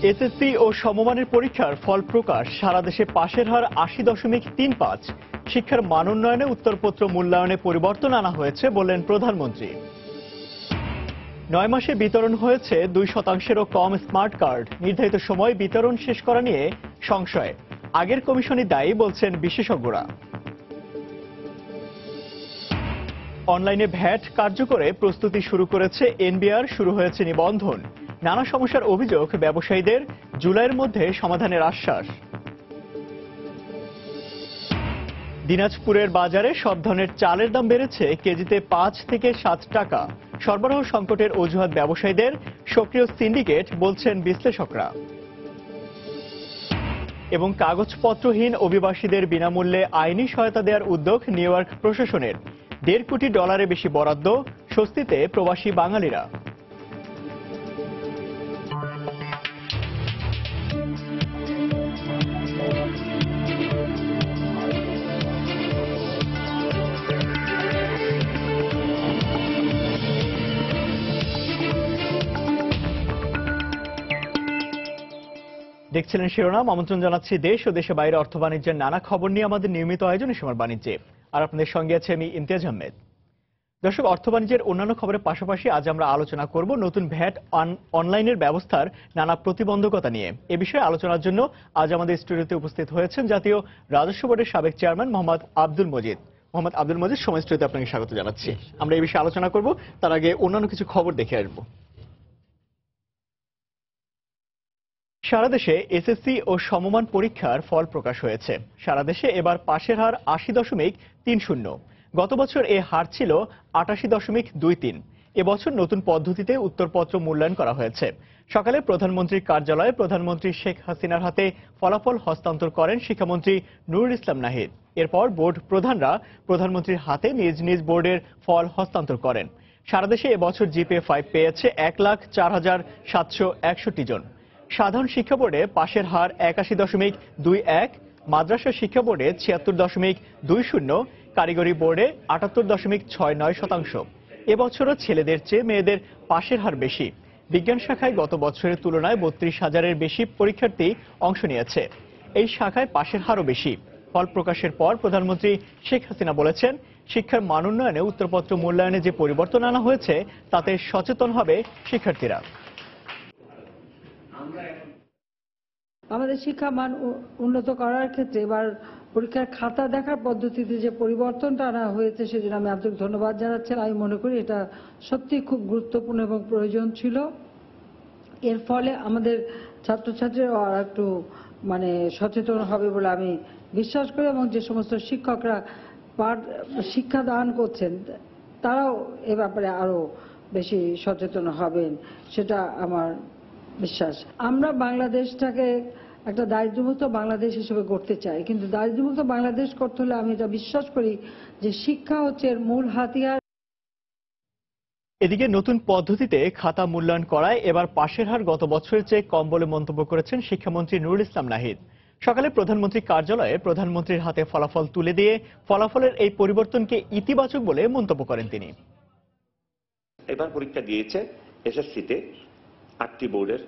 SSC ও সমমানের পরীক্ষার ফল প্রকাশ, সারা দেশে পাশের হার ৮০.৩৫। শিক্ষার মান উন্নয়নে উত্তরপত্র মূল্যায়নে পরিবর্তন আনা হয়েছে বললেন প্রধানমন্ত্রী। ৯ মাসে বিতরণ হয়েছে ২%-এরও কম স্মার্ট কার্ড, নির্ধারিত সময় বিতরণ শেষ করা নিয়ে সংশয়, আগের কমিশনই দায়ী বলছেন বিশেষজ্ঞরা। অনলাইনে ভ্যাট কার্যকরে প্রস্তুতি শুরু করেছে এনবিআর, শুরু হয়েছে নিবন্ধন। নানা সমস্যার অভিযোগ ব্যবসায়ীদের, জুলাইয়ের মধ্যে সমাধানের আশ্বাস। দিনাজপুরের বাজারে সব ধরনের চালের দাম বেড়েছে কেজিতে ৫ থেকে ৭ টাকা। সরবরাহ সংকটের অজুহাত ব্যবসায়ীদের, সক্রিয় সিন্ডিকেট বলছেন বিশ্লেষকরা। এবং কাগজপত্রহীন অভিবাসীদের বিনামূল্যে আইনি সহায়তা দেওয়ার উদ্যোগ নিউ ইয়র্ক প্রশাসনের। $১.৫ কোটি বেশি বরাদ্দ, স্বস্তিতে প্রবাসী বাঙালিরা। দেখছিলেন শিরোনাম। আমন্ত্রণ জানাচ্ছি দেশ ও দেশের বাইরে অর্থ বাণিজ্যের নানা খবর নিয়ে আমাদের নিয়মিত আয়োজন সময় বাণিজ্যে। আর আপনাদের সঙ্গে আছে আমি ইমতিয়াজ আহমেদ। দর্শক, অর্থ বাণিজ্যের অন্যান্য খবরের পাশাপাশি আজ আমরা আলোচনা করব নতুন ভ্যাট অনলাইনের ব্যবস্থার নানা প্রতিবন্ধকতা নিয়ে। এ বিষয়ে আলোচনার জন্য আজ আমাদের স্টুডিওতে উপস্থিত হয়েছেন জাতীয় রাজস্ব বোর্ডের সাবেক চেয়ারম্যান মোহাম্মদ আব্দুল মজিদ। মোহাম্মদ আব্দুল মজিদ, সময় স্টুডিওতে আপনাকে স্বাগত জানাচ্ছি। আমরা এই বিষয়ে আলোচনা করব, তার আগে অন্যান্য কিছু খবর দেখে আসবো। সারা দেশে এসএসসি ও সমমান পরীক্ষার ফল প্রকাশ হয়েছে। সারা দেশে এবার পাশের হার ৮০.৩০। গত বছর এ হার ছিল ৮৮.২৩। এবছর নতুন পদ্ধতিতে উত্তরপত্র মূল্যায়ন করা হয়েছে। সকালে প্রধানমন্ত্রীর কার্যালয়ে প্রধানমন্ত্রী শেখ হাসিনার হাতে ফলাফল হস্তান্তর করেন শিক্ষামন্ত্রী নুরুল ইসলাম নাহিদ। এরপর বোর্ড প্রধানরা প্রধানমন্ত্রীর হাতে নিজ নিজ বোর্ডের ফল হস্তান্তর করেন। সারা দেশে এবছর GPA-5 পেয়েছে ১,০৪,৭৬১ জন। সাধারণ শিক্ষা বোর্ডে পাশের হার ৮১.২১, মাদ্রাসা শিক্ষা বোর্ডে ৭৬.২০, কারিগরি বোর্ডে ৭৮.৬৯%। এবছরও ছেলেদের চেয়ে মেয়েদের পাশের হার বেশি। বিজ্ঞান শাখায় গত বছরের তুলনায় ৩২,০০০-এর বেশি পরীক্ষার্থী অংশ নিয়েছে। এই শাখায় পাশের হারও বেশি। ফল প্রকাশের পর প্রধানমন্ত্রী শেখ হাসিনা বলেছেন, শিক্ষার মান উন্নয়নে উত্তরপত্র মূল্যায়নে যে পরিবর্তন আনা হয়েছে তাতে সচেতন হবে শিক্ষার্থীরা। আমাদের শিক্ষা মান উন্নত করার ক্ষেত্রে এবার পরীক্ষার খাতা দেখার পদ্ধতিতে যে পরিবর্তনটা আনা হয়েছে সেজন্য আমি আপনাকে ধন্যবাদ জানাচ্ছি। আমি মনে করি এটা সত্যি খুব গুরুত্বপূর্ণ এবং প্রয়োজন ছিল। এর ফলে আমাদের ছাত্রছাত্রীরা আর একটু সচেতন হবে বলে আমি বিশ্বাস করি, এবং যে সমস্ত শিক্ষকরা শিক্ষা দান করছেন তারাও এ ব্যাপারে আরো বেশি সচেতন হবেন, সেটা আমার বিশ্বাস। আমরা বাংলাদেশটাকে একটা দারিদ্র্যমুক্ত বাংলাদেশ হিসেবে গড়তে চাই, কিন্তু দারিদ্র্যমুক্ত বাংলাদেশ করতে হলে আমি এটা বিশ্বাস করি যে শিক্ষা হচ্ছে এর মূল হাতিয়ার। এদিকে নতুন পদ্ধতিতে খাতা মূল্যায়ন করায় এবার পাশের হার গত বছরের চেয়ে কম বলে মন্তব্য করেছেন শিক্ষামন্ত্রী নুরুল ইসলাম নাহিদ। সকালে প্রধানমন্ত্রী কার্যালয়ে প্রধানমন্ত্রীর হাতে ফলাফল তুলে দিয়ে ফলাফলের এই পরিবর্তনকে ইতিবাচক বলে মন্তব্য করেন তিনি। এবার পরীক্ষা দিয়েছে এসএসসিতে ৮টি বোর্ডের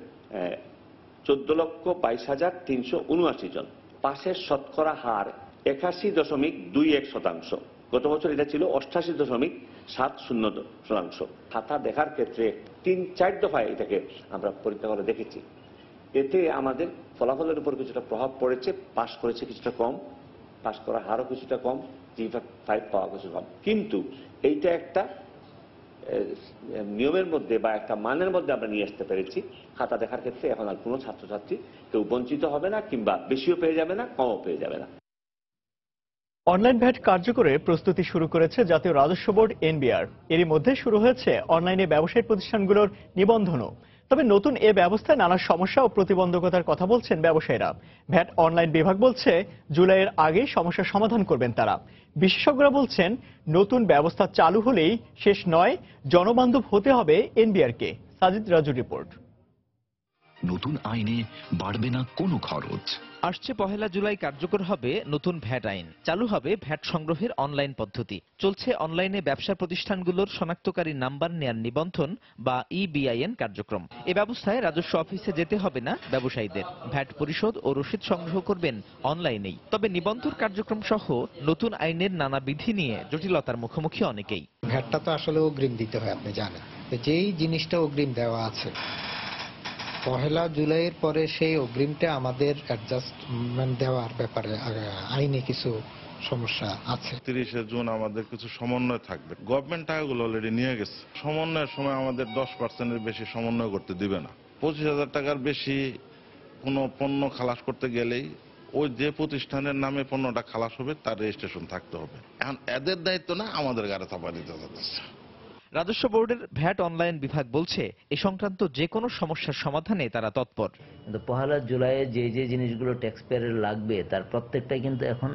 ১৪,২২,৩৭৯ জন। পাশের শতকরা হার ৮১.২১%। গত বছর এটা ছিল ৮৮.৭০%। খাতা দেখার ক্ষেত্রে ৩-৪ দফায় এটাকে আমরা পরীক্ষা করে দেখেছি। এতে আমাদের ফলাফলের উপর কিছুটা প্রভাব পড়েছে। পাশ করেছে কিছুটা কম, পাশ করার হারও কিছুটা কম, GPA-5 পাওয়া কিছু কম। কিন্তু এইটা একটা নিয়মের মধ্যে বা একটা মানের মধ্যে আমরা নিয়ে আসতে পেরেছি। খাতা দেখার ক্ষেত্রে এখন আর কোনো ছাত্রছাত্রী কেউ বঞ্চিত হবে না, কিংবা বেশিও পেয়ে যাবে না, কমও পেয়ে যাবে না। অনলাইন ভ্যাট কার্যকরে প্রস্তুতি শুরু করেছে জাতীয় রাজস্ব বোর্ড এনবিআর। এরই মধ্যে শুরু হয়েছে অনলাইনে ব্যবসায়ী প্রতিষ্ঠানগুলোর নিবন্ধনও। তবে নতুন এ ব্যবস্থায় নানা সমস্যা ও প্রতিবন্ধকতার কথা বলছেন ব্যবসায়ীরা। ভ্যাট অনলাইন বিভাগ বলছে জুলাইয়ের আগেই সমস্যার সমাধান করবেন তারা। বিশেষজ্ঞরা বলছেন নতুন ব্যবস্থা চালু হলেই শেষ নয়, জনবান্ধব হতে হবে এনবিআরকে। সাজিদ রাজুর রিপোর্ট। নতুন আইনে বাড়বে না কোনো খরচ। আসছে 1 জুলাই কার্যকর হবে নতুন ভ্যাট আইন। চালু হবে ভ্যাট সংগ্রহের অনলাইন পদ্ধতি। চলছে অনলাইনে ব্যবসা প্রতিষ্ঠানগুলোর শনাক্তকারী নাম্বার নেয়ার নিবন্ধন বা EBIN কার্যক্রম। এ ব্যবস্থায় রাজস্ব অফিসে যেতে হবে না ব্যবসায়ীদের। ভ্যাট পরিশোধ ও রসিদ সংগ্রহ করবেন অনলাইনেই। তবে নিবন্ধন কার্যক্রম সহ নতুন আইনের নানা বিধি নিয়ে জটিলতার মুখোমুখি অনেকেই। ভ্যাটটা তো আসলে অগ্রিম দিতে হয়, আপনি জানেন। তো যেই জিনিসটা অগ্রিম দেওয়া আছে 1 জুলাইয়ের পরে সেই অগ্রিমটা আমাদের অ্যাডজাস্টমেন্ট দেওয়ার ব্যাপারে আইনে কিছু সমস্যা আছে। 30 জুন আমাদের কিছু সমন্বয় থাকবে। গভর্নমেন্ট টাকাগুলো অলরেডি নিয়ে গেছে। সমন্বয়ের সময় আমাদের 10%-এর বেশি সমন্বয় করতে দিবে না। 25,000 টাকার বেশি কোনো পণ্য খালাস করতে গেলেই ওই যে প্রতিষ্ঠানের নামে পণ্যটা খালাস হবে তার রেজিস্ট্রেশন থাকতে হবে। এখন এদের দায়িত্ব না আমাদের গাড়ি চাপা দিতে যাচ্ছে। রাজস্ব বোর্ডের ভ্যাট অনলাইন বিভাগ বলছে এ সংক্রান্ত যে কোনো সমস্যার সমাধানে তারা তৎপর। কিন্তু 1 জুলাইয়ে যে জিনিসগুলো ট্যাক্স পেয়ারের লাগবে তার প্রত্যেকটাই কিন্তু এখন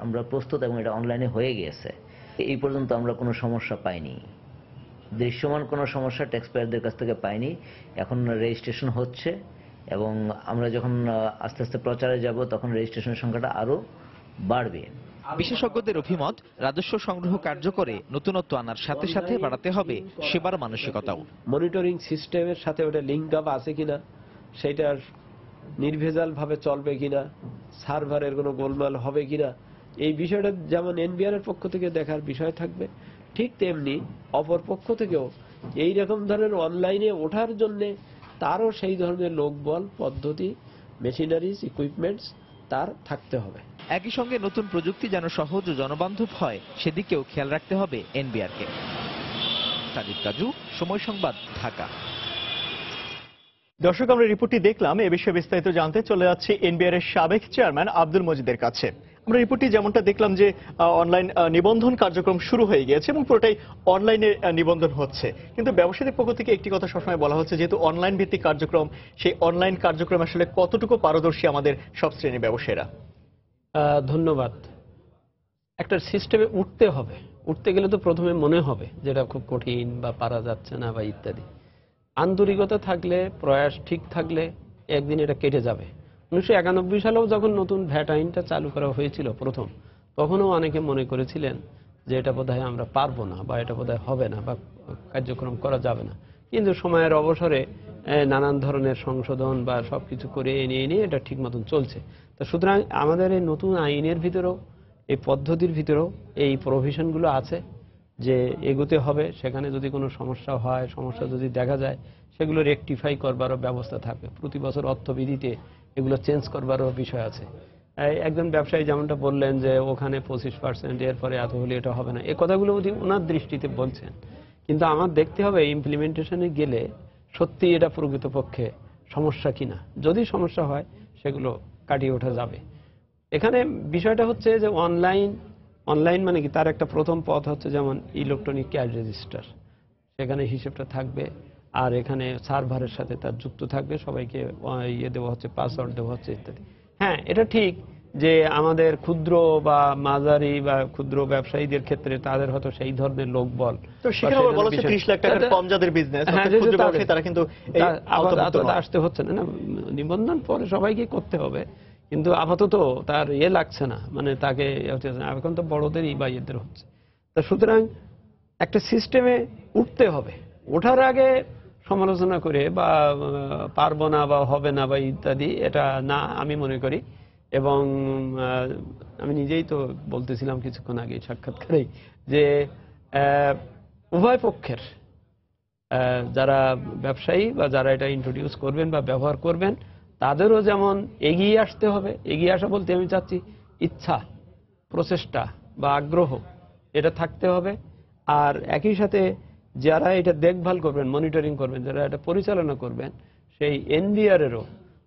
আমরা প্রস্তুত এবং এটা অনলাইনে হয়ে গিয়েছে। এই পর্যন্ত আমরা কোনো সমস্যা পাইনি, দৃশ্যমান কোনো সমস্যা ট্যাক্স পেয়ারদের কাছ থেকে পাইনি। এখন রেজিস্ট্রেশন হচ্ছে এবং আমরা যখন আস্তে আস্তে প্রচারে যাব তখন রেজিস্ট্রেশনের সংখ্যাটা আরো বাড়বে। বিশেষজ্ঞদের অভিমত, রাজস্ব সংগ্রহ কার্যকরে নতুনত্ব আনার সাথে সাথে বাড়াতে হবে সেবার মানসিকতাও। মনিটরিং সিস্টেমের সাথে ওটা লিঙ্ক আপ আছে কিনা, সেটা নির্ভেজাল ভাবে চলবে কিনা, সার্ভারের কোনো গোলমাল হবে কিনা, এই বিষয়টা যেমন এনবিআর এর পক্ষ থেকে দেখার বিষয় থাকবে, ঠিক তেমনি অপর পক্ষ থেকেও এই রকম ধরনের অনলাইনে ওঠার জন্য তারও সেই ধরনের লোকবল, পদ্ধতি, মেশিনারিজ, ইকুইপমেন্টস তার থাকতে হবে। একই সঙ্গে নতুন প্রযুক্তি যেন সহজ ও জনবান্ধব হয় সেদিকেও খেয়াল রাখতে হবে এনবিআরকে। সাজিদ কাজু, সময় সংবাদ, ঢাকা। দর্শক, আমরা রিপোর্টটি দেখলাম। এ বিষয়ে বিস্তারিত জানতে চলে যাচ্ছে এনবিআর এর সাবেক চেয়ারম্যান আব্দুল মজিদের কাছে। আমরা রিপোর্টটি যেমনটা দেখলাম যে অনলাইন নিবন্ধন কার্যক্রম শুরু হয়ে গিয়েছে এবং পুরোটাই অনলাইনে নিবন্ধন হচ্ছে, কিন্তু ব্যবসায়ীদের পক্ষ থেকে একটি কথা সবসময় বলা হচ্ছে, যেহেতু অনলাইন ভিত্তিক কার্যক্রম, সেই অনলাইন কার্যক্রম আসলে কতটুকু পারদর্শী আমাদের সব শ্রেণীর ব্যবসায়ীরা? ধন্যবাদ। একটা সিস্টেমে উঠতে হবে, উঠতে গেলে তো প্রথমে মনে হবে যেটা খুব কঠিন বা পারা যাচ্ছে না বা ইত্যাদি। আন্তরিকতা থাকলে, প্রয়াস ঠিক থাকলে একদিন এটা কেটে যাবে। 1991 সালেও যখন নতুন ভ্যাট আইনটা চালু করা হয়েছিল প্রথম, তখনও অনেকে মনে করেছিলেন যে এটা বোধহয় আমরা পারবো না বা এটা বোধহয় হবে না বা কার্যক্রম করা যাবে না। কিন্তু সময়ের অবসরে নানান ধরনের সংশোধন বা সবকিছু করে এনে এটা ঠিক মতন চলছে। তো সুতরাং আমাদের এই নতুন আইনের ভিতরেও, এই পদ্ধতির ভিতরেও এই প্রভিশনগুলো আছে যে এগোতে হবে। সেখানে যদি কোনো সমস্যা হয়, সমস্যা যদি দেখা যায়, সেগুলো রেকটিফাই করবারও ব্যবস্থা থাকবে। প্রতি বছর অর্থবিধিতে এগুলো চেঞ্জ করবারও বিষয় আছে। একজন ব্যবসায়ী যেমনটা বললেন যে ওখানে 25%, এরপরে এত হলে এটা হবে না, এই কথাগুলো ওনার দৃষ্টিতে বলছেন, কিন্তু আমার দেখতে হবে ইমপ্লিমেন্টেশনে গেলে সত্যি এটা প্রকৃতপক্ষে সমস্যা কিনা। যদি সমস্যা হয় সেগুলো কাটিয়ে ওঠা যাবে। এখানে বিষয়টা হচ্ছে যে অনলাইন মানে কি, তার একটা প্রথম পথ হচ্ছে যেমন ইলেকট্রনিক ক্যাশ রেজিস্টার, সেখানে হিসেবটা থাকবে আর এখানে সার্ভারের সাথে তার যুক্ত থাকবে, সবাইকে দেওয়া হচ্ছে, পাসওয়ার্ড দেওয়া হচ্ছে ইত্যাদি। হ্যাঁ, এটা ঠিক যে আমাদের ক্ষুদ্র বা মাঝারি বা ক্ষুদ্র ব্যবসায়ীদের ক্ষেত্রে তাদের হয়তো সেই ধরনের লোকবল, তো সেখানে আবার বলা হচ্ছে 30 লাখ টাকার কম যাদের বিজনেস, ক্ষুদ্র ব্যবসায়ী, তারা কিন্তু আসতে হচ্ছে না। নিবন্ধন পরে সবাইকে করতে হবে, কিন্তু আপাতত তার লাগছে না, মানে তাকে এখন তো বড়দেরই বা এদের হচ্ছে। তা সুতরাং একটা সিস্টেমে উঠতে হবে। ওঠার আগে সমালোচনা করে বা পারবো না বা হবে না বা ইত্যাদি, এটা না আমি মনে করি। এবং আমি নিজেই তো বলতেছিলাম কিছুক্ষণ আগে সাক্ষাৎকারেই যে উভয় পক্ষের যারা ব্যবসায়ী বা যারা এটা ইন্ট্রোডিউস করবেন বা ব্যবহার করবেন, তাদেরও যেমন এগিয়ে আসতে হবে। এগিয়ে আসা বলতে আমি চাচ্ছি ইচ্ছা, প্রচেষ্টা বা আগ্রহ, এটা থাকতে হবে। আর একই সাথে যারা এটা দেখভাল করবেন, মনিটরিং করবেন, যারা এটা পরিচালনা করবেন, সেই এনবিআর-এরও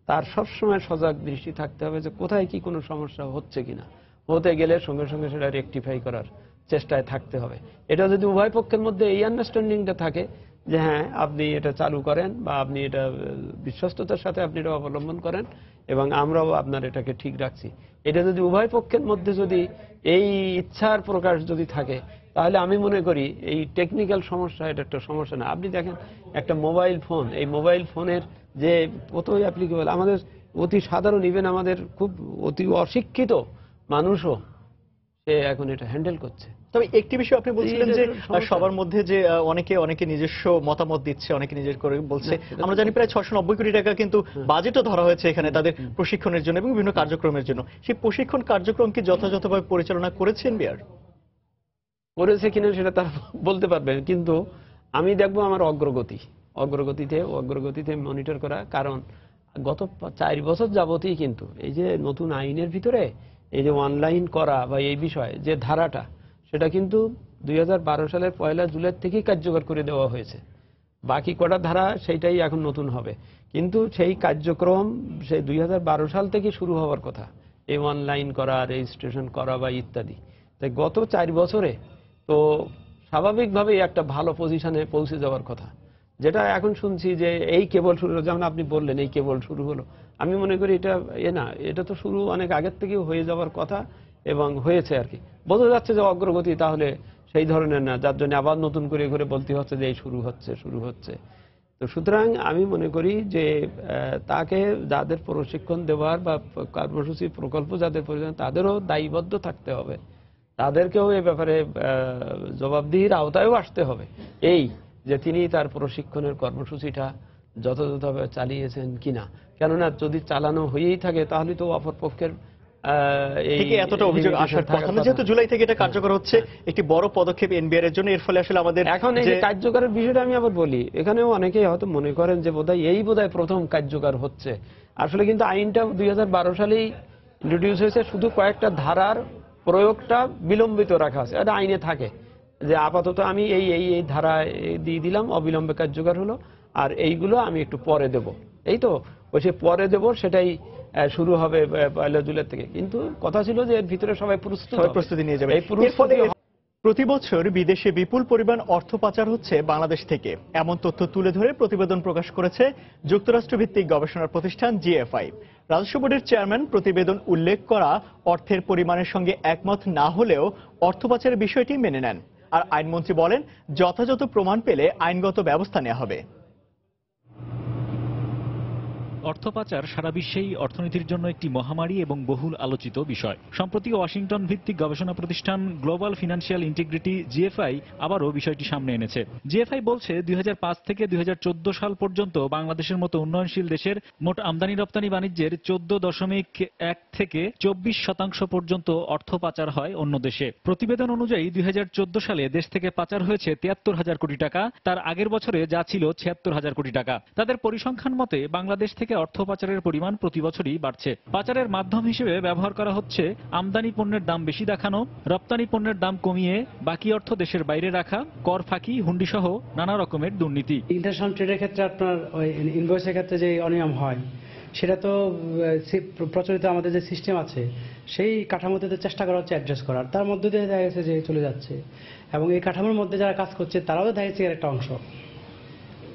তার সবসময় সজাগ দৃষ্টি থাকতে হবে যে কোথায় কি কোনো সমস্যা হচ্ছে কিনা। হতে গেলে সঙ্গে সঙ্গে সেটা রেকটিফাই করার চেষ্টায় থাকতে হবে। এটা যদি উভয় পক্ষের মধ্যে এই আন্ডারস্ট্যান্ডিংটা থাকে যে হ্যাঁ আপনি এটা চালু করেন বা আপনি এটা বিশ্বস্ততার সাথে আপনি এটা অবলম্বন করেন এবং আমরাও আপনার এটাকে ঠিক রাখছি, এটা যদি উভয় পক্ষের মধ্যে যদি এই ইচ্ছার প্রকাশ যদি থাকে, তাহলে আমি মনে করি এই টেকনিক্যাল সমস্যা এটা একটা সমস্যা না। আপনি দেখেন একটা মোবাইল ফোন, এই মোবাইল ফোনের যে কতই অ্যাপ্লিকেবল। আমাদের অতি সাধারণ, ইভেন আমাদের খুব অতি অশিক্ষিত মানুষও সে এখন এটা হ্যান্ডেল করছে। তবে একটি বিষয় আপনি বলছিলেন যে সমস্যা। সবার মধ্যে যে অনেকে নিজস্ব মতামত দিচ্ছে, অনেকে নিজের করে বলছে। আমরা জানি প্রায় 690 কোটি টাকা কিন্তু বাজেটও ধরা হয়েছে এখানে তাদের প্রশিক্ষণের জন্য এবং বিভিন্ন কার্যক্রমের জন্য। সেই প্রশিক্ষণ কার্যক্রম কি যথাযথভাবে পরিচালনা করেছে এনবিআর? করেছে কিনা সেটা তারা বলতে পারবে, কিন্তু আমি দেখবো আমার অগ্রগতিতে মনিটর করা। কারণ গত 4 বছর যাবতই কিন্তু এই যে নতুন আইনের ভিতরে এই যে অনলাইন করা বা এই বিষয়ে যে ধারাটা, সেটা কিন্তু 2012 সালের 1 জুলাই থেকেই কার্যকর করে দেওয়া হয়েছে। বাকি কটা ধারা সেইটাই এখন নতুন হবে, কিন্তু সেই কার্যক্রম সেই 2012 সাল থেকে শুরু হওয়ার কথা, এই অনলাইন করা, রেজিস্ট্রেশন করা বা ইত্যাদি। তাই গত 4 বছরে তো স্বাভাবিকভাবেই একটা ভালো পজিশনে পৌঁছে যাওয়ার কথা। যেটা এখন শুনছি যে এই কেবল শুরু হলো, যেমন আপনি বললেন এই কেবল শুরু হলো, আমি মনে করি এটা না, এটা তো শুরু অনেক আগের থেকেও হয়ে যাওয়ার কথা এবং হয়েছে আর কি। বোঝা যাচ্ছে যে অগ্রগতি তাহলে সেই ধরনের না, যার জন্য আবার নতুন করে ঘুরে বলতে হচ্ছে যে এই শুরু হচ্ছে। তো সুতরাং আমি মনে করি যে তাকে যাদের প্রশিক্ষণ দেওয়ার বা কর্মসূচি প্রকল্প যাদের প্রয়োজন তাদেরও দায়বদ্ধ থাকতে হবে, তাদেরকেও এ ব্যাপারে জবাবদিহির আওতায়ও আসতে হবে, এই যে তিনি তার প্রশিক্ষণের কর্মসূচিটা যথাযথভাবে চালিয়েছেন কিনা। কেননা যদি চালানো হয়েই থাকে তাহলে তো অপরপক্ষের এতটা অভিযোগ আসার কথা না। যেহেতু জুলাই থেকে এটা কার্যকর হচ্ছে, একটি বড় পদক্ষেপ এনবিআর এর জন্য। এর ফলে আসলে আমাদের এখন এই যে কার্যকরের বিষয়টা আমি আবার বলি, এখানেও অনেকেই হয়তো মনে করেন যে বোধহয় প্রথম কার্যকর হচ্ছে। আসলে কিন্তু আইনটা 2012 সালেই ইন্ট্রোডিউস হয়েছে, শুধু কয়েকটা ধারার প্রয়োগটা বিলম্বিত রাখা আছে। এটা আইনে থাকে যে আপাতত আমি এই ধারা দিয়ে দিলাম, অবিলম্বে কার্যকর হলো, আর এইগুলো আমি একটু পরে দেব। এই তো ওই সে পরে দেব, সেটাই শুরু হবে 1 জুলাই থেকে। কিন্তু কথা ছিল যে এর ভিতরে সবাই প্রস্তুতি নিয়ে যাবে। প্রতি বছর বিদেশে বিপুল পরিমাণ অর্থ পাচার হচ্ছে বাংলাদেশ থেকে, এমন তথ্য তুলে ধরে প্রতিবেদন প্রকাশ করেছে যুক্তরাষ্ট্রভিত্তিক গবেষণা প্রতিষ্ঠান জিএফআই। রাজস্ব বোর্ডের চেয়ারম্যান প্রতিবেদন উল্লেখ করা অর্থের পরিমাণের সঙ্গে একমত না হলেও অর্থ পাচারের বিষয়টি মেনে নেন। আর আইনমন্ত্রী বলেন, যথাযথ প্রমাণ পেলে আইনগত ব্যবস্থা নেওয়া হবে। অর্থ পাচার সারা বিশ্বেই অর্থনীতির জন্য একটি মহামারী এবং বহুল আলোচিত বিষয়। সম্প্রতি ওয়াশিংটন ভিত্তিক গবেষণা প্রতিষ্ঠান গ্লোবাল ফিনান্সিয়াল ইন্টিগ্রিটি জিএফআই আবারও বিষয়টি সামনে এনেছে। জিএফআই বলছে 2005 থেকে 2014 সাল পর্যন্ত বাংলাদেশের মতো উন্নয়নশীল দেশের মোট আমদানি রপ্তানি বাণিজ্যের 14.1 থেকে 24% পর্যন্ত অর্থ পাচার হয় অন্য দেশে। প্রতিবেদন অনুযায়ী 2014 সালে দেশ থেকে পাচার হয়েছে 73,000 কোটি টাকা, তার আগের বছরে যা ছিল 76,000 কোটি টাকা। তাদের পরিসংখ্যান মতে বাংলাদেশ থেকে অর্থ পাচারের পরিমাণ প্রতি বছরই বাড়ছে। পাচারের মাধ্যম হিসেবে ব্যবহার করা হচ্ছে আমদানি পণ্যের দাম বেশি দেখানো, রপ্তানি পণ্যের দাম কমিয়ে বাকি অর্থ দেশের বাইরে রাখা, কর ফাঁকি, হুন্ডি সহ নানা রকমের দুর্নীতি। ইন্টারন্যাশনাল ট্রেডের ক্ষেত্রে আপনার ইনভয়েসের ক্ষেত্রে যে অনিয়ম হয়, সেটা তো প্রচলিত আমাদের যে সিস্টেম আছে সেই কাঠামোতে চেষ্টা করা হচ্ছে অ্যাড্রেস করার, তার মধ্যে দিয়ে দেখা গেছে যে চলে যাচ্ছে। এবং এই কাঠামোর মধ্যে যারা কাজ করছে তারাও দেখা যাচ্ছে এর একটা অংশ,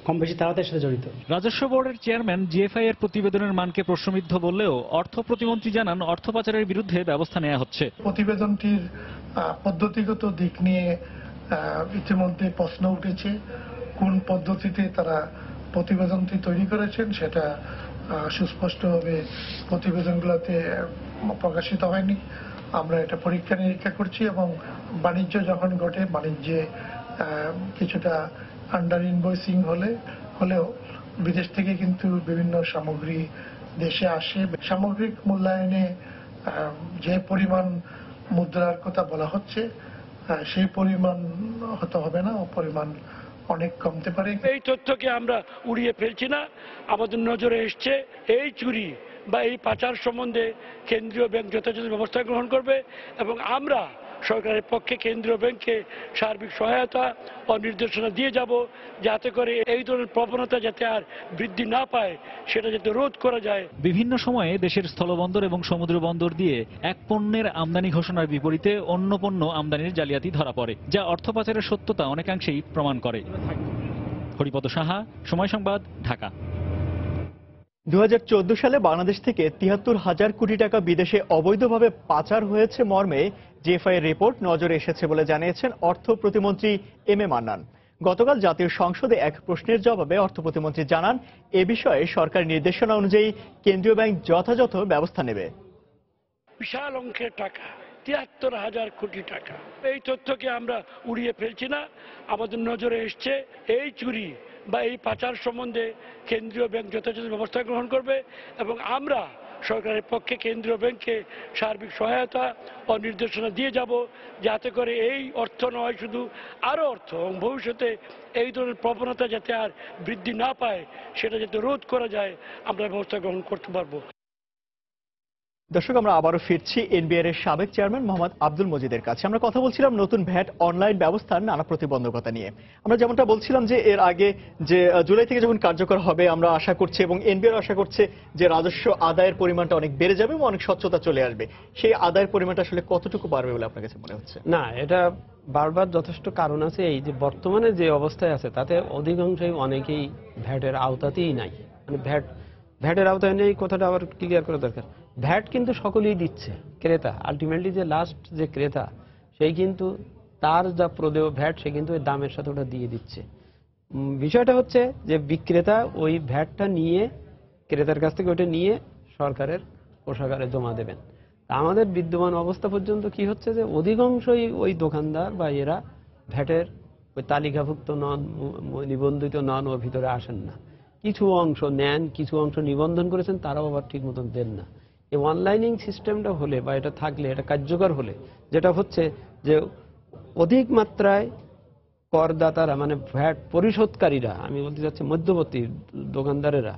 কম বেশি তারা তার সাথে জড়িত। রাজস্ব বোর্ডের চেয়ারম্যান জিএফআই এর প্রতিবেদনের মানকে প্রশ্নবিদ্ধ বললেও অর্থ প্রতিমন্ত্রী জানান অর্থ পাচারের বিরুদ্ধে ব্যবস্থা নেওয়া হচ্ছে। প্রতিবেদনটির পদ্ধতিগত দিক নিয়ে ইতিমধ্যে প্রশ্ন উঠেছে। কোন পদ্ধতিতে তারা প্রতিবেদনটি তৈরি করেছেন সেটা সুস্পষ্টভাবে প্রতিবেদনগুলোতে প্রকাশিত হয়নি। আমরা এটা পরীক্ষা নিরীক্ষা করছি এবং বাণিজ্য যখন ঘটে, বাণিজ্যে কিছুটা আন্ডার ইনভয়েসিং হলেও বিদেশ থেকে কিন্তু বিভিন্ন সামগ্রী দেশে আসে। সামগ্রিক মূল্যায়নে যে পরিমাণ মুদ্রার কথা বলা হচ্ছে সেই পরিমাণ হতে হবে না, ও পরিমাণ অনেক কমতে পারে। এই তথ্যকে আমরা উড়িয়ে ফেলছি না, আমাদের নজরে এসছে এই চুরি বা এই পাচার সম্বন্ধে কেন্দ্রীয় ব্যাংক যথাযথ ব্যবস্থা গ্রহণ করবে এবং আমরা সরকারের পক্ষে কেন্দ্রীয় ব্যাংককে সার্বিক সহায়তা ও নির্দেশনা দিয়ে যাব, যাতে করে এই ধরনের প্রবণতা যাতে আর বৃদ্ধি না পায়, সেটা যাতে রোধ করা যায়। বিভিন্ন সময়ে দেশের স্থলবন্দর এবং সমুদ্র বন্দর দিয়ে এক পণ্যের আমদানি ঘোষণার বিপরীতে অন্য পণ্য আমদানির জালিয়াতি ধরা পড়ে, যা অর্থ পাচারের সত্যতা অনেকাংশেই প্রমাণ করে। হরিপদ সাহা, সময় সংবাদ, ঢাকা। 2014 সালে বাংলাদেশ থেকে 73,000 কোটি টাকা বিদেশে অবৈধভাবে পাচার হয়েছে মর্মে জিএফআই এর রিপোর্ট নজরে এসেছে বলে জানিয়েছেন অর্থ প্রতিমন্ত্রী এম এ মান্নান। গতকাল জাতীয় সংসদে এক প্রশ্নের জবাবে অর্থ প্রতিমন্ত্রী জানান, এ বিষয়ে সরকারি নির্দেশনা অনুযায়ী কেন্দ্রীয় ব্যাংক যথাযথ ব্যবস্থা নেবে। বিশাল অঙ্কের টাকা, ৭৩,০০০ কোটি টাকা, এই তথ্যকে আমরা উড়িয়ে ফেলছি না। আমাদের নজরে এসছে এই চুরি বা এই পাচার সম্বন্ধে কেন্দ্রীয় ব্যাংক যথাযথ ব্যবস্থা গ্রহণ করবে এবং আমরা সরকারের পক্ষে কেন্দ্রীয় ব্যাংককে সার্বিক সহায়তা ও নির্দেশনা দিয়ে যাব, যাতে করে এই অর্থ নয় শুধু আরও অর্থ এবং ভবিষ্যতে এই ধরনের প্রবণতা যাতে আর বৃদ্ধি না পায় সেটা যাতে রোধ করা যায়, আমরা ব্যবস্থা গ্রহণ করতে পারবো। দর্শক, আমরা আবারও ফিরছি এনবিআর এর সাবেক চেয়ারম্যান মোহাম্মদ আব্দুল মজিদের কাছে। আমরা কথা বলছিলাম নতুন ভ্যাট অনলাইন ব্যবস্থার নানা প্রতিবন্ধকতা নিয়ে। আমরা যেমনটা বলছিলাম যে এর আগে যে জুলাই থেকে যখন কার্যকর হবে আমরা আশা করছি এবং এনবিআর আশা করছে যে রাজস্ব আদায়ের পরিমাণটা অনেক বেড়ে যাবে এবং অনেক স্বচ্ছতা চলে আসবে। সেই আদায়ের পরিমাণটা আসলে কতটুকু বাড়বে বলে আপনার কাছে মনে হচ্ছে? না, এটা বারবার যথেষ্ট কারণ আছে। এই যে বর্তমানে যে অবস্থায় আছে তাতে অধিকাংশই অনেকেই ভ্যাটের আওতাতেই নাই। মানে ভ্যাটের আওতায় নেই কথাটা আবার ক্লিয়ার করা দরকার। ভ্যাট কিন্তু সকলেই দিচ্ছে, ক্রেতা আলটিমেটলি যে লাস্ট যে ক্রেতা সেই কিন্তু তার যা প্রদেয় ভ্যাট সে কিন্তু ওই দামের সাথে ওটা দিয়ে দিচ্ছে। বিষয়টা হচ্ছে যে বিক্রেতা ওই ভ্যাটটা নিয়ে ক্রেতার কাছ থেকে ওটা নিয়ে সরকারের কোষাগারে জমা দেবেন। আমাদের বিদ্যমান অবস্থা পর্যন্ত কি হচ্ছে যে অধিকাংশই ওই দোকানদার বা এরা ভ্যাটের ওই তালিকাভুক্ত নন, নিবন্ধিত নন, ওর ভিতরে আসেন না। কিছু অংশ নেন, কিছু অংশ নিবন্ধন করেছেন, তারাও আবার ঠিক মতন দেন না। এই অনলাইনিং সিস্টেমটা হলে বা এটা থাকলে, এটা কার্যকর হলে যেটা হচ্ছে যে অধিক মাত্রায় করদাতারা মানে ভ্যাট পরিশোধকারীরা, আমি বলতে চাচ্ছি মধ্যবর্তী দোকানদারেরা,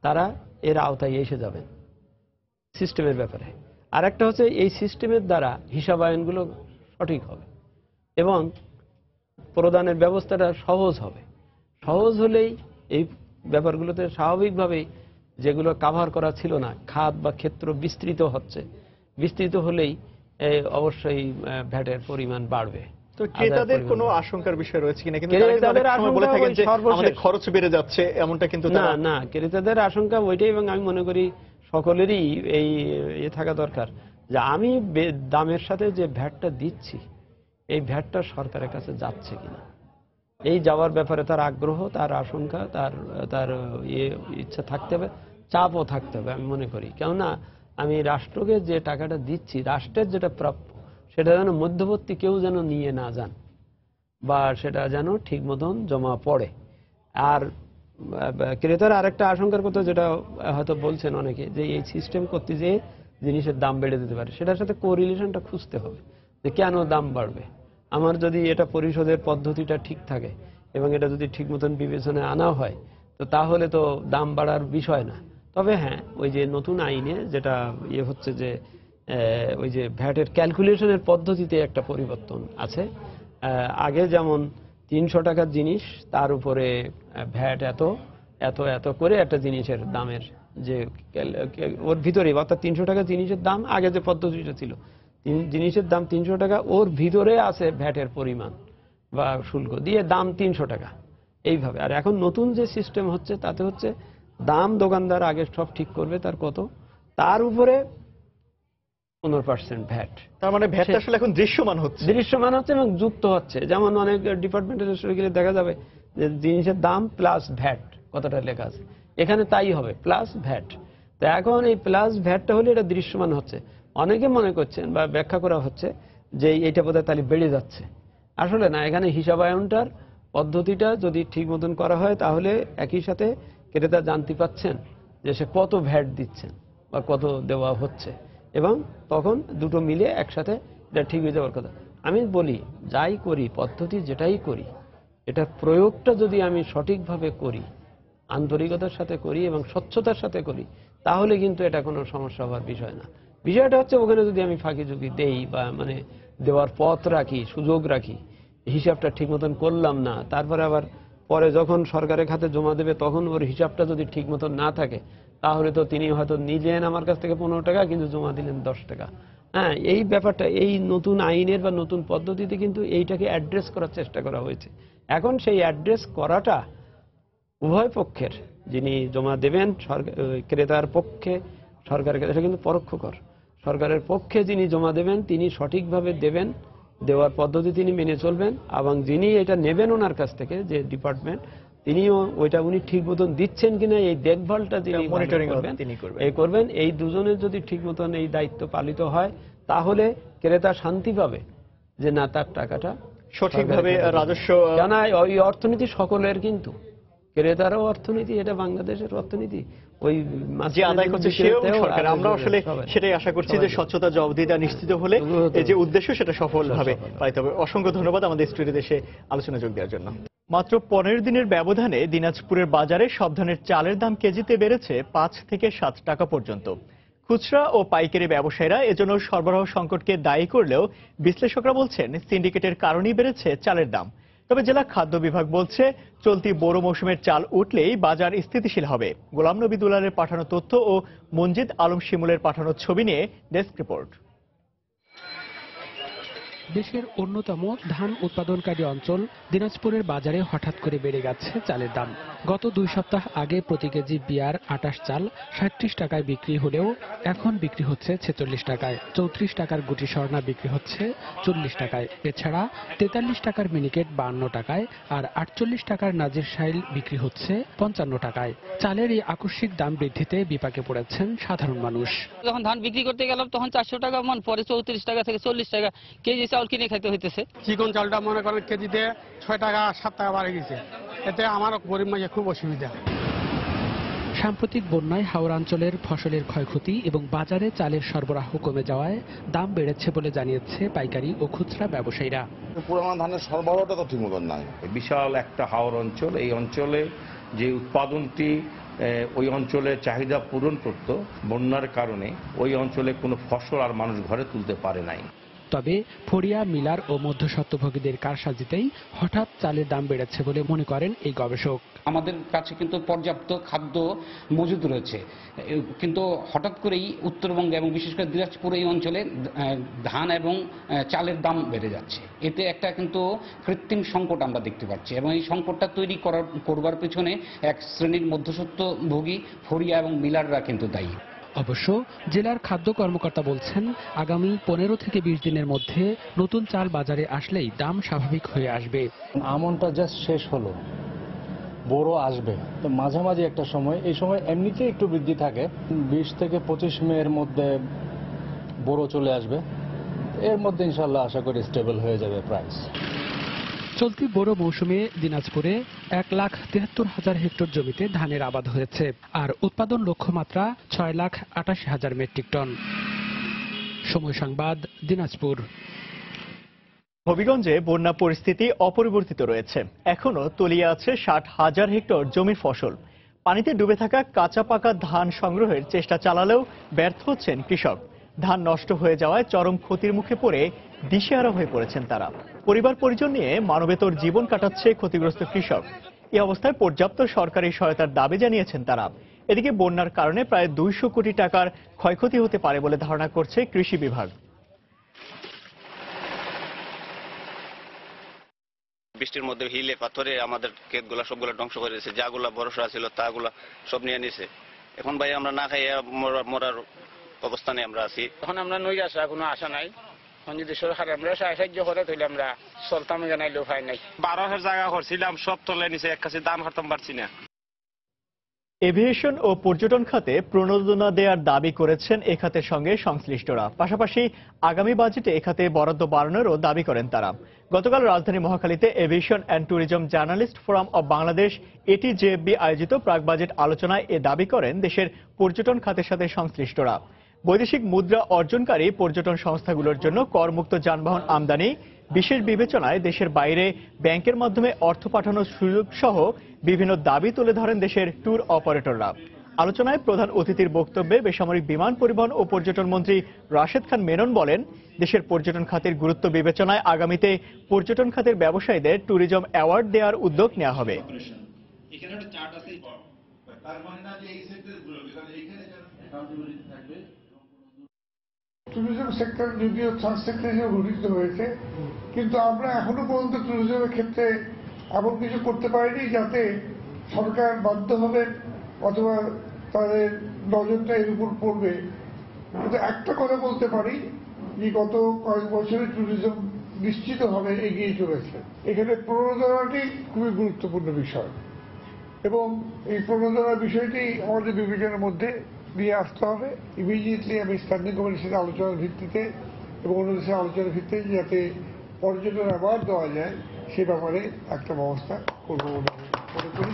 তারা এর আওতায় এসে যাবেন সিস্টেমের ব্যাপারে। আর একটা হচ্ছে এই সিস্টেমের দ্বারা হিসাবায়নগুলো সঠিক হবে এবং প্রদানের ব্যবস্থাটা সহজ হবে। সহজ হলেই এই ব্যাপারগুলোতে স্বাভাবিকভাবেই যেগুলো কাভার করা ছিল না, খাত বা ক্ষেত্র বিস্তৃত হচ্ছে, বিস্তৃত হলেই অবশ্যই ভ্যাটের পরিমাণ বাড়বে। তো ক্রেতাদের কোনো আশঙ্কার বিষয় রয়েছে কিনা? কিন্তু বলে থাকেন যে আমাদের খরচ বেড়ে যাচ্ছে, এমনটা কিন্তু না না, ক্রেতাদের আশঙ্কা ওইটাই। এবং আমি মনে করি সকলেরই এই থাকা দরকার যে আমি দামের সাথে যে ভ্যাটটা দিচ্ছি এই ভ্যাটটা সরকারের কাছে যাচ্ছে কিনা, এই যাওয়ার ব্যাপারে তার আগ্রহ, তার আশঙ্কা, তার ইচ্ছা থাকতে হবে, চাপও থাকতে হবে আমি মনে করি। কেননা আমি রাষ্ট্রকে যে টাকাটা দিচ্ছি, রাষ্ট্রের যেটা প্রাপ্য সেটা যেন মধ্যবর্তী কেউ যেন নিয়ে না যান বা সেটা যেন ঠিক মতন জমা পড়ে। আর ক্রেতার আরেকটা আশঙ্কার কথা যেটা হয়তো বলছেন অনেকে, যে এই সিস্টেম করতে যেয়ে জিনিসের দাম বেড়ে যেতে পারে, সেটার সাথে কোরিলেশনটা খুঁজতে হবে যে কেন দাম বাড়বে। আমার যদি এটা পরিশোধের পদ্ধতিটা ঠিক থাকে এবং এটা যদি ঠিক মতন বিবেচনায় আনা হয় তো তাহলে তো দাম বাড়ার বিষয় না। তবে হ্যাঁ, ওই যে নতুন আইনে যেটা হচ্ছে যে ওই যে ভ্যাটের ক্যালকুলেশনের পদ্ধতিতে একটা পরিবর্তন আছে। আগে যেমন ৩০০ টাকার জিনিস তার উপরে ভ্যাট এত এত এত করে একটা জিনিসের দামের যে ওর ভিতরে, অর্থাৎ ৩০০ টাকার জিনিসের দাম আগে যে পদ্ধতিটা ছিল, জিনিসের দাম ৩০০ টাকা, ওর ভিতরে আছে ভ্যাটের পরিমাণ বা শুল্ক দিয়ে দাম ৩০০ টাকা এইভাবে। আর এখন নতুন যে সিস্টেম হচ্ছে তাতে হচ্ছে দাম দোকানদার আগে সব ঠিক করবে তার কত, তার উপরে 15% ভ্যাট। তার মানে ভ্যাটটা আসলে এখন দৃশ্যমান হচ্ছে এবং যুক্ত হচ্ছে। যেমন অনেক ডিপার্টমেন্টের গেলে দেখা যাবে যে জিনিসের দাম প্লাস ভ্যাট কতটা লেখা আছে, এখানে তাই হবে প্লাস ভ্যাট। তো এখন এই প্লাস ভ্যাটটা হলে এটা দৃশ্যমান হচ্ছে। অনেকে মনে করছেন বা ব্যাখ্যা করা হচ্ছে যে এটা বোধহয় তাহলে বেড়ে যাচ্ছে। আসলে না, এখানে হিসাবায়নটার পদ্ধতিটা যদি ঠিক মতন করা হয় তাহলে একই সাথে ক্রেতা জানতে পাচ্ছেন যে সে কত ভ্যাট দিচ্ছেন বা কত দেওয়া হচ্ছে, এবং তখন দুটো মিলে একসাথে এটা ঠিক হয়ে যাওয়ার কথা। আমি বলি যাই করি, পদ্ধতি যেটাই করি, এটা প্রয়োগটা যদি আমি সঠিকভাবে করি, আন্তরিকতার সাথে করি এবং স্বচ্ছতার সাথে করি, তাহলে কিন্তু এটা কোনো সমস্যা হওয়ার বিষয় না। বিষয়টা হচ্ছে ওখানে যদি আমি ফাঁকি ঝুঁকি দেই বা মানে দেওয়ার পথ রাখি, সুযোগ রাখি, হিসাবটা ঠিক মতন করলাম না, তারপরে আবার পরে যখন সরকারের খাতে জমা দেবে তখন ওর হিসাবটা যদি ঠিক মতন না থাকে, তাহলে তো তিনি হয়তো নিলেন আমার কাছ থেকে 15 টাকা কিন্তু জমা দিলেন 10 টাকা। হ্যাঁ, এই ব্যাপারটা এই নতুন আইনের বা নতুন পদ্ধতিতে কিন্তু এইটাকে অ্যাড্রেস করার চেষ্টা করা হয়েছে। এখন সেই অ্যাড্রেস করাটা উভয় পক্ষের, যিনি জমা দেবেন ক্রেতার পক্ষে, সরকারের কাছে কিন্তু পরোক্ষ কর, সরকারের পক্ষে যিনি জমা দেবেন তিনি সঠিকভাবে দেবেন দেওয়ার পদ্ধতি তিনি মেনে চলবেন, এবং যিনি এটা নেবেন ওনার কাছ থেকে, যে ডিপার্টমেন্ট, তিনিও ওইটা উনি ঠিক মতন দিচ্ছেন কিনা এই দেখভালটা তিনি মনিটরিং করবেন। এই দুজনের যদি ঠিক মতন এই দায়িত্ব পালিত হয়, তাহলে ক্রেতা শান্তি পাবে যে না, তার টাকাটা সঠিকভাবে রাজস্ব, জানা ওই অর্থনীতি সকলের, কিন্তু ক্রেতারও অর্থনীতি, এটা বাংলাদেশের অর্থনীতি, ওই যে আদায় করছে সেও সরকার। আমরা আসলে সেটাই আশা করছি যে স্বচ্ছতা, জবাবদিহিতা নিশ্চিত হলে এই যে উদ্দেশ্য সেটা সফলভাবে পালিত হবে। অসংখ্য ধন্যবাদ আমাদের স্টুডিওতে এসে আলোচনা যোগ দেওয়ার জন্য। মাত্র 15 দিনের ব্যবধানে দিনাজপুরের বাজারে সব ধরনের চালের দাম কেজিতে বেড়েছে 5 থেকে 7 টাকা পর্যন্ত। খুচরা ও পাইকারি ব্যবসায়ীরা এজন্য সরবরাহ সংকটকে দায়ী করলেও বিশ্লেষকরা বলছেন সিন্ডিকেটের কারণেই বেড়েছে চালের দাম। তবে জেলা খাদ্য বিভাগ বলছে চলতি বোরো মৌসুমের চাল উঠলেই বাজার স্থিতিশীল হবে। গোলাম নবী দুলালের পাঠানো তথ্য ও মনজিদ আলম শিমুলের পাঠানো ছবি নিয়ে ডেস্ক রিপোর্ট। দেশের অন্যতম ধান উৎপাদনকারী অঞ্চল দিনাজপুরের বাজারে হঠাৎ করে বেড়ে গেছে চালের দাম। গত 2 সপ্তাহ আগে প্রতি কেজি বিয়ার 28 চাল 37 টাকায় বিক্রি হলেও এখন বিক্রি হচ্ছে 46 টাকায়। 34 টাকার গুটি স্বর্ণা বিক্রি হচ্ছে 40 টাকায়। এছাড়া 43 টাকার মিনিকেট 52 টাকায়, আর 48 টাকার নাজির শাইল বিক্রি হচ্ছে 55 টাকায়। চালের এই আকস্মিক দাম বৃদ্ধিতে বিপাকে পড়েছেন সাধারণ মানুষ। যখন ধান বিক্রি করতে গেলাম তখন 400 টাকা মন, পরে 34 টাকা থেকে 40 টাকা কেজি চাউল কিনে খাইতে হইতেছে। চিকন চালটা মনে করেন কেজিতে 6 টাকা 7 টাকা বাড়ে গেছে, এতে আমার গরিব মানুষের খুব অসুবিধা। সাম্প্রতিক বন্যায় হাওড়া অঞ্চলের ফসলের ক্ষয়ক্ষতি এবং বাজারে চালের সরবরাহ কমে যাওয়ায় দাম বেড়েছে বলে জানিয়েছে পাইকারি ও খুচরা ব্যবসায়ীরা। পুরানো ধানের সরবরাহটা তো ঠিক মতন নাই। বিশাল একটা হাওড়া অঞ্চল, এই অঞ্চলে যে উৎপাদনটি ওই অঞ্চলের চাহিদা পূরণ করত, বন্যার কারণে ওই অঞ্চলে কোনো ফসল আর মানুষ ঘরে তুলতে পারে নাই। তবে ফড়িয়া, মিলার ও মধ্যস্বত্বভোগীদের কারসাজিতেই হঠাৎ চালের দাম বেড়েছে বলে মনে করেন এই গবেষক। আমাদের কাছে কিন্তু পর্যাপ্ত খাদ্য মজুদ রয়েছে, কিন্তু হঠাৎ করেই উত্তরবঙ্গে এবং বিশেষ করে দিনাজপুর এই অঞ্চলে ধান এবং চালের দাম বেড়ে যাচ্ছে। এতে একটা কিন্তু কৃত্রিম সংকট আমরা দেখতে পাচ্ছি, এবং এই সংকটটা তৈরি করবার পেছনে এক শ্রেণীর মধ্যস্বত্বভোগী ফড়িয়া এবং মিলাররা কিন্তু দায়ী। অবশ্য জেলার খাদ্য কর্মকর্তা বলছেন আগামী 15 থেকে 20 দিনের মধ্যে নতুন চাল বাজারে আসলেই দাম স্বাভাবিক হয়ে আসবে। আমনটা জাস্ট শেষ হলো, বড় আসবে, তো মাঝামাঝি একটা সময়, এই সময় এমনিতে একটু বৃদ্ধি থাকে। 20 থেকে 25 মে এর মধ্যে বড় চলে আসবে, এর মধ্যে ইনশাল্লাহ আশা করি স্টেবল হয়ে যাবে প্রাইস। চলতি বোরো মৌসুমে দিনাজপুরে 1,73,000 হেক্টর জমিতে ধানের আবাদ হয়েছে, আর উৎপাদন লক্ষ্যমাত্রা 6,88,000 মেট্রিক টন। সময় সংবাদ, দিনাজপুর। হবিগঞ্জে বন্যা পরিস্থিতি অপরিবর্তিত রয়েছে। এখনো তলিয়ে আছে 60,000 হেক্টর জমির ফসল। পানিতে ডুবে থাকা কাঁচা পাকা ধান সংগ্রহের চেষ্টা চালালেও ব্যর্থ হচ্ছেন কৃষক। ধান নষ্ট হয়ে যাওয়ায় চরম ক্ষতির মুখে পড়ে দিশেহারা হয়ে পড়েছেন তারা। পরিবার পরিজন নিয়ে মানবেতর জীবন কাটাচ্ছে ক্ষতিগ্রস্ত কৃষক। এই অবস্থায় পর্যাপ্ত সরকারি সহায়তার দাবি জানিয়েছেন তারা। এদিকে বন্যার কারণে প্রায় 200 কোটি টাকার ক্ষয়ক্ষতি হতে পারে বলে ধারণা করছে কৃষি বিভাগ। বৃষ্টির মধ্যে হিলে পাথরে আমাদের ক্ষেতগুলা সবগুলো ধ্বংস করে দিয়েছে, যাগুলা বড়সড়া ছিল তাগুলা সব নিয়ে নিছে। এখন ভাই আমরা না খাইয়া মরার অবস্থানে আমরা আছি। এখন আমরা নই আসা, কোনো আশা নাই। যদি সরকার আমরা সাহায্য করে তাহলে আমরা চলতাম, জানাইলেও উপায় নাই। 12,000 জায়গা করছিলাম, সব তলে নিচে, এক কাছে দাম হারতাম পারছি না। এভিয়েশন ও পর্যটন খাতে প্রণোদনা দেওয়ার দাবি করেছেন এ খাতের সঙ্গে সংশ্লিষ্টরা। পাশাপাশি আগামী বাজেটে এ খাতে বরাদ্দ বাড়ানোরও দাবি করেন তারা। গতকাল রাজধানী মহাখালীতে aviation and tourism journalist forum of Bangladesh ATJFB আয়োজিত প্রাক বাজেট আলোচনায় এ দাবি করেন দেশের পর্যটন খাতের সাথে সংশ্লিষ্টরা। বৈদেশিক মুদ্রা অর্জনকারী পর্যটন সংস্থাগুলোর জন্য করমুক্ত যানবাহন আমদানি, বিশেষ বিবেচনায় দেশের বাইরে ব্যাংকের মাধ্যমে অর্থ পাঠানোর সুযোগ সহ বিভিন্ন দাবি তুলে ধরেন দেশের ট্যুর অপারেটররা। আলোচনায় প্রধান অতিথির বক্তব্যে বেসামরিক বিমান পরিবহন ও পর্যটন মন্ত্রী রাশেদ খান মেনন বলেন, দেশের পর্যটন খাতের গুরুত্ব বিবেচনায় আগামীতে পর্যটন খাতের ব্যবসায়ীদের ট্যুরিজম অ্যাওয়ার্ড দেওয়ার উদ্যোগ নেওয়া হবে। ট্যুরিজম সেক্টর যদিও সার্চ সেক্টর হিসেবে ঘোষিত হয়েছে, কিন্তু আমরা এখনো পর্যন্ত ট্যুরিজমের ক্ষেত্রে এমন কিছু করতে পারিনি যাতে সরকার বাধ্য হবেন অথবা তাদের নজরটা এর উপর পড়বে। কিন্তু একটা কথা বলতে পারি যে গত কয়েক বছরে ট্যুরিজম নিশ্চিতভাবে এগিয়ে চলেছে। এখানে প্রণোদনাটি খুবই গুরুত্বপূর্ণ বিষয় এবং এই প্রণোদনার বিষয়টি আমাদের বিবেচনার মধ্যে নিয়ে আসতে হবে। ইমিডিয়েটলি আমি স্ট্যান্ডিং কমিটির সাথে আলোচনার ভিত্তিতে এবং অন্য দেশের আলোচনার ভিত্তিতে যাতে পর্যটন আবার দেওয়া যায় সে ব্যাপারে একটা ব্যবস্থা করব বলে মনে করি।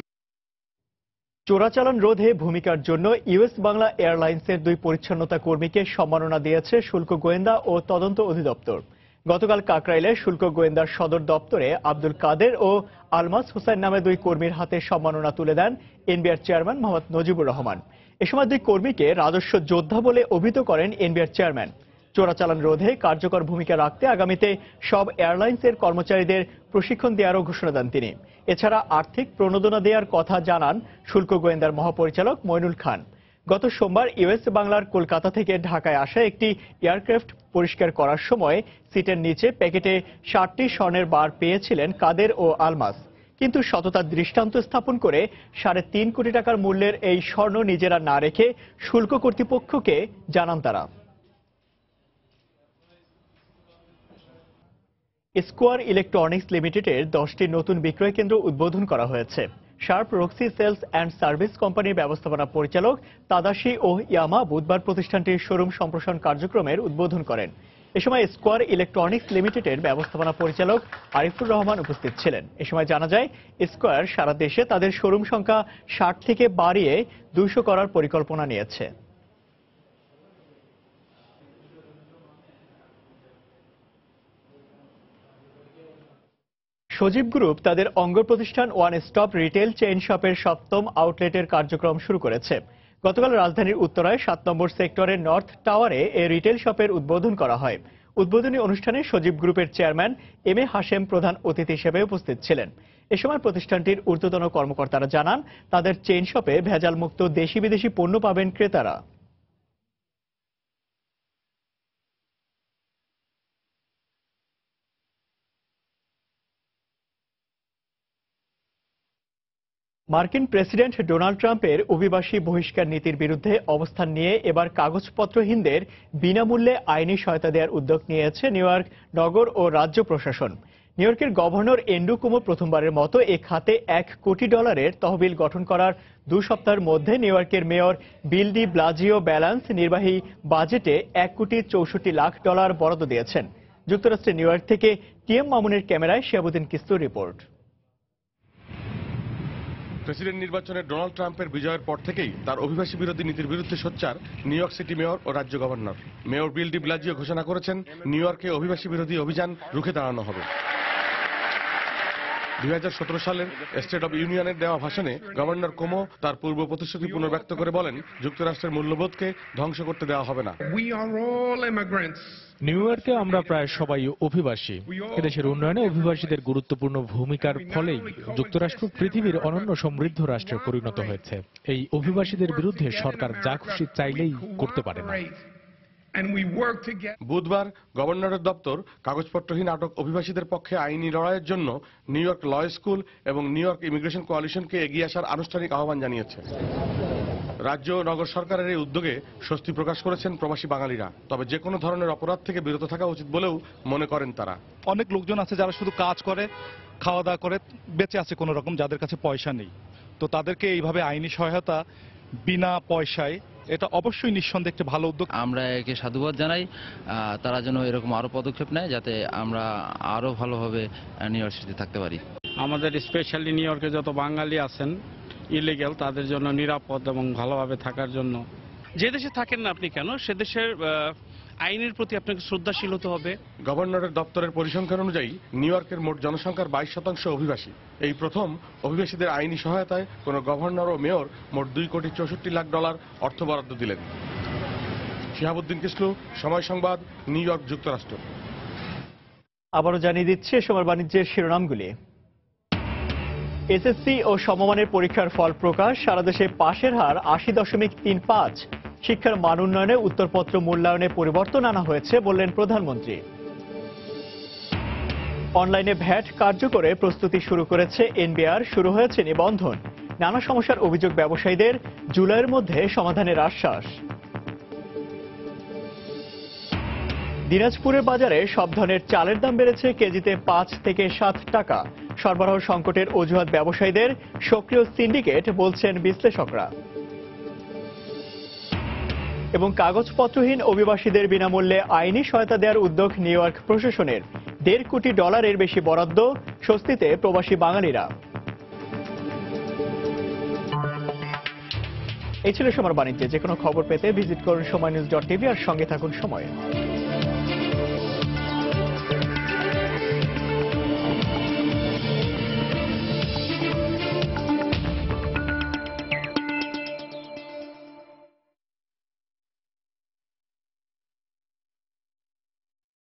চোরাচালান রোধে ভূমিকার জন্য ইউএস বাংলা এয়ারলাইন্সের 2 পরিচ্ছন্নতা কর্মীকে সম্মাননা দিয়েছে শুল্ক গোয়েন্দা ও তদন্ত অধিদপ্তর। গতকাল কাকরাইলে শুল্ক গোয়েন্দার সদর দপ্তরে আব্দুল কাদের ও আলমাস হোসেন নামে 2 কর্মীর হাতে সম্মাননা তুলে দেন এনবিআর চেয়ারম্যান মোহাম্মদ নজিবুর রহমান। এ সময় 2 কর্মীকে রাজস্ব যোদ্ধা বলে অভিহিত করেন এনবিআর চেয়ারম্যান। চোরাচালান রোধে কার্যকর ভূমিকা রাখতে আগামীতে সব এয়ারলাইন্সের কর্মচারীদের প্রশিক্ষণ দেওয়ারও ঘোষণা দেন তিনি। এছাড়া আর্থিক প্রণোদনা দেওয়ার কথা জানান শুল্ক গোয়েন্দার মহাপরিচালক মইনুল খান। গত সোমবার ইউএস বাংলার কলকাতা থেকে ঢাকায় আসা একটি এয়ারক্রাফট পরিষ্কার করার সময় সিটের নিচে প্যাকেটে 60টি স্বর্ণের বার পেয়েছিলেন কাদের ও আলমাস, কিন্তু সততার দৃষ্টান্ত স্থাপন করে 3.5 কোটি টাকার মূল্যের এই স্বর্ণ নিজেরা না রেখে শুল্ক কর্তৃপক্ষকে জানান তারা। স্কোয়ার ইলেকট্রনিক্স লিমিটেডের 10টি নতুন বিক্রয় কেন্দ্র উদ্বোধন করা হয়েছে। Sharp Roxy sales and service কোম্পানির ব্যবস্থাপনা পরিচালক তাদাশি ও ইয়ামা বুধবার প্রতিষ্ঠানটির শোরুম সম্প্রসারণ কার্যক্রমের উদ্বোধন করেন। এ সময় স্কোয়ার ইলেকট্রনিক্স লিমিটেডের ব্যবস্থাপনা পরিচালক আরিফুর রহমান উপস্থিত ছিলেন। এ সময় জানা যায় স্কোয়ার সারা দেশে তাদের শোরুম সংখ্যা 60 থেকে বাড়িয়ে 200 করার পরিকল্পনা নিয়েছে। সজীব গ্রুপ তাদের অঙ্গ প্রতিষ্ঠান ওয়ান স্টপ রিটেল চেইন শপের 7ম আউটলেটের কার্যক্রম শুরু করেছে। গতকাল রাজধানীর উত্তরায় 7 নম্বর সেক্টরের নর্থ টাওয়ারে এই রিটেল শপের উদ্বোধন করা হয়। উদ্বোধনী অনুষ্ঠানে সজীব গ্রুপের চেয়ারম্যান এম এ হাশেম প্রধান অতিথি হিসেবে উপস্থিত ছিলেন। এ সময় প্রতিষ্ঠানটির ঊর্ধ্বতন কর্মকর্তারা জানান তাদের চেইন শপে ভেজালমুক্ত দেশি বিদেশি পণ্য পাবেন ক্রেতারা। মার্কিন প্রেসিডেন্ট ডোনাল্ড ট্রাম্পের অভিবাসী বহিষ্কার নীতির বিরুদ্ধে অবস্থান নিয়ে এবার কাগজপত্রহীনদের বিনামূল্যে আইনি সহায়তা দেওয়ার উদ্যোগ নিয়েছে নিউ ইয়র্ক নগর ও রাজ্য প্রশাসন। নিউ ইয়র্কের গভর্নর এন্ড্রু কুমো প্রথমবারের মতো এ খাতে $1 কোটি তহবিল গঠন করার 2 সপ্তাহের মধ্যে নিউ ইয়র্কের মেয়র বিল ডি ব্লাজিও ব্যালান্স নির্বাহী বাজেটে $1,64,00,000 বরাদ্দ দিয়েছেন। যুক্তরাষ্ট্রের নিউ ইয়র্ক থেকে টিএম মামুনের ক্যামেরায় শিহাবুদ্দিন কিস্তুর রিপোর্ট। প্রেসিডেন্ট নির্বাচনে ডোনাল্ড ট্রাম্পের বিজয়ের পর থেকেই তার অভিবাসী বিরোধী নীতির বিরুদ্ধে সোচ্চার নিউ ইয়র্ক সিটি মেয়র ও রাজ্য গভর্নর। মেয়র বিল ডি ব্লাজিও ঘোষণা করেছেন নিউ ইয়র্কে অভিবাসী বিরোধী অভিযান রুখে দাঁড়ানো হবে। 2017 সালের স্টেট অব ইউনিয়নের দেওয়া ভাষণে গভর্নর কোমো তার পূর্ব প্রতিশ্রুতি পুনর্ব্যক্ত করে বলেন যুক্তরাষ্ট্রের মূল্যবোধকে ধ্বংস করতে দেওয়া হবে না। নিউ ইয়র্কে আমরা প্রায় সবাই অভিবাসী। এদেশের উন্নয়নে অভিবাসীদের গুরুত্বপূর্ণ ভূমিকার ফলেই যুক্তরাষ্ট্র পৃথিবীর অনন্য সমৃদ্ধ রাষ্ট্রে পরিণত হয়েছে। এই অভিবাসীদের বিরুদ্ধে সরকার যা খুশি চাইলেই করতে পারে না। বুধবার গভর্নরের দপ্তর কাগজপত্রহীন আটক অভিবাসীদের পক্ষে আইনি লড়াইয়ের জন্য নিউ ইয়র্ক ল স্কুল এবং নিউ ইয়র্ক ইমিগ্রেশন কোয়ালিশনকে এগিয়ে আসার আনুষ্ঠানিক আহ্বান জানিয়েছে। রাজ্য ও নগর সরকারের এই উদ্যোগে স্বস্তি প্রকাশ করেছেন প্রবাসী বাঙালিরা। তবে যে কোনো ধরনের অপরাধ থেকে বিরত থাকা উচিত বলেও মনে করেন তারা। অনেক লোকজন আছে যারা শুধু কাজ করে, খাওয়া দাওয়া করে বেঁচে আছে কোনো রকম, যাদের কাছে পয়সা নেই। তো তাদেরকে এইভাবে আইনি সহায়তা বিনা পয়সায়, এটা অবশ্যই নিঃসন্দেহে একটি ভালো উদ্যোগ। আমরা একে সাধুবাদ জানাই। তারা যেন এরকম আরো পদক্ষেপ নেয় যাতে আমরা আরো ভালোভাবে নিউ ইয়র্ক সিটিতে থাকতে পারি। আমাদের স্পেশালি নিউ ইয়র্কে যত বাঙালি আছেন ইলিগ্যাল, তাদের জন্য নিরাপদ এবং ভালোভাবে থাকার জন্য। যে দেশে থাকেন না আপনি কেন, সে দেশের আইনের প্রতি আপনাকে শ্রদ্ধাশীল হতে হবে। গভর্নরের দপ্তরের পরিসংখ্যান অনুযায়ী নিউ ইয়র্কের মোট জনসংখ্যার 22% অভিবাসী। এই প্রথম অভিবাসীদের আইনি সহায়তায় কোন গভর্নর ও মেয়র মোট $2,64,00,000 অর্থ বরাদ্দ দিলেন। শিহাবুদ্দিন কিসলু, সময় সংবাদ, নিউ ইয়র্ক, যুক্তরাষ্ট্র। আবারও জানিয়ে দিচ্ছে সময় বাণিজ্যের শিরোনামগুলি। এসএসসি ও সমমানের পরীক্ষার ফল প্রকাশ। সারা দেশে পাশের হার 80.35। শিক্ষার মান উন্নয়নে উত্তরপত্র মূল্যায়নে পরিবর্তন আনা হয়েছে বললেন প্রধানমন্ত্রী। অনলাইনে ভ্যাট কার্যকরে প্রস্তুতি শুরু করেছে এনবিআর। শুরু হয়েছে নিবন্ধন। নানা সমস্যার অভিযোগ ব্যবসায়ীদের, জুলাইয়ের মধ্যে সমাধানের আশ্বাস। দিনাজপুরের বাজারে সব ধরনের চালের দাম বেড়েছে কেজিতে 5 থেকে 7 টাকা। সরবরাহ সংকটের অজুহাত ব্যবসায়ীদের, সক্রিয় সিন্ডিকেট বলছেন বিশ্লেষকরা। এবং কাগজপত্রহীন অভিবাসীদের বিনামূল্যে আইনি সহায়তা দেওয়ার উদ্যোগ নিউ ইয়র্ক প্রশাসনের। $1.5 কোটি বেশি বরাদ্দ, স্বস্তিতে প্রবাসী বাঙালিরা। এই ছিল সময় বাণিজ্যে। যে কোনো খবর পেতে ভিজিট করুন সময়নিউজ.tv আর সঙ্গে থাকুন সময়।